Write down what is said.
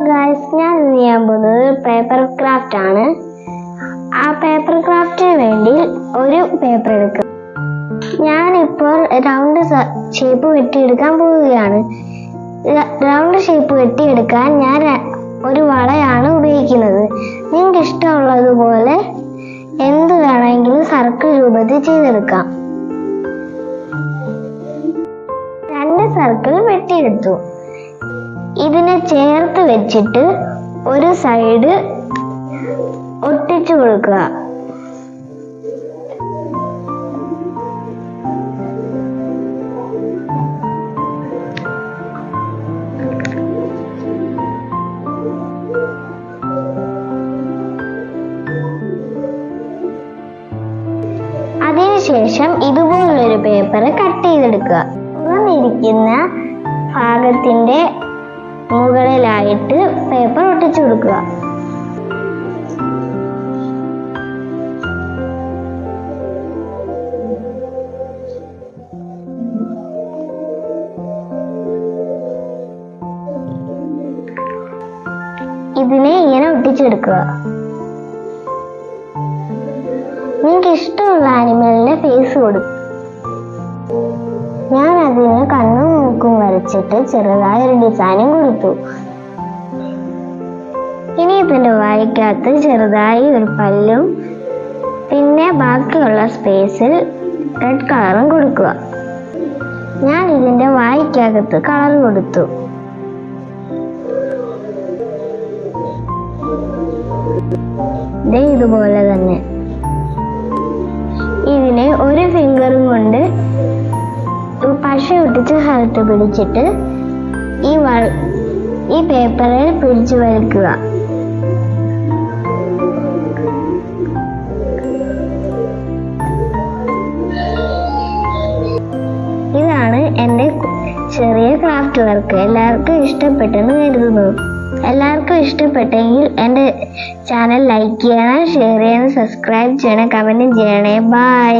Guys, ഞാൻ ചെയ്യാൻ പോകുന്നത് പേപ്പർ ക്രാഫ്റ്റ് ആണ്. ആ പേപ്പർ ക്രാഫ്റ്റിന് വേണ്ടി ഒരു പേപ്പർ എടുക്കുക. ഞാനിപ്പോൾ റൗണ്ട് ഷേപ്പ് വെട്ടിയെടുക്കാൻ പോവുകയാണ്. റൗണ്ട് ഷേപ്പ് വെട്ടിയെടുക്കാൻ ഞാൻ ഒരു വളയാണ് ഉപയോഗിക്കുന്നത്. നിങ്ങൾക്ക് ഇഷ്ടമുള്ളതുപോലെ എന്ത് വേണമെങ്കിലും സർക്കിൾ രൂപത്തിൽ ചെയ്തെടുക്കാം. 2 സർക്കിൾ വെട്ടിയെടുത്തു. ഇതിനെ ചേർത്ത് വെച്ചിട്ട് ഒരു സൈഡ് ഒട്ടിച്ചു കൊടുക്കുക. അതിനുശേഷം ഇതുപോലൊരു പേപ്പർ കട്ട് ചെയ്തെടുക്കുക. തുറന്നിരിക്കുന്ന ഭാഗത്തിന്റെ മുകളിലായിട്ട് പേപ്പർ ഒട്ടിച്ചു കൊടുക്കുക. ഇതിനെ ഇങ്ങനെ ഒട്ടിച്ചെടുക്കുക. നിങ്ങൾക്ക് ഇഷ്ടമുള്ള ആനിമലിന്റെ ഫേസ് കൊടുക്കും. ഞാൻ അതിന് കണ്ണും മൂക്കും വരച്ചിട്ട് ചെറുതായ ഒരു ഡിസൈനും കൊടുത്തു. ഇനി ഇതിന്റെ വായ്ക്കകത്ത് ചെറുതായി ഒരു പല്ലും പിന്നെ ബാക്കിയുള്ള സ്പേസിൽ റെഡ് കളറും കൊടുക്കുക. ഞാൻ ഇതിന്റെ വായ്ക്കകത്ത് കളർ കൊടുത്തു. ഇതുപോലെ തന്നെ ഇതിനെ ഒരു ഫിംഗറും കൊണ്ട് പശ ഒട്ടിച്ച സ്ഥലത്ത് പിടിച്ചിട്ട് ഈ പേപ്പറിൽ പിടിച്ചു വലിക്കുക. ഇതാണ് എൻ്റെ ചെറിയ ക്രാഫ്റ്റ് വർക്ക്. എല്ലാവർക്കും ഇഷ്ടപ്പെട്ടെന്ന് കരുതുന്നു. എല്ലാവർക്കും ഇഷ്ടപ്പെട്ടെങ്കിൽ എൻ്റെ ചാനൽ ലൈക്ക് ചെയ്യണം, ഷെയർ ചെയ്യണം, സബ്സ്ക്രൈബ് ചെയ്യണം, കമൻറ്റും ചെയ്യണേ. ബൈ.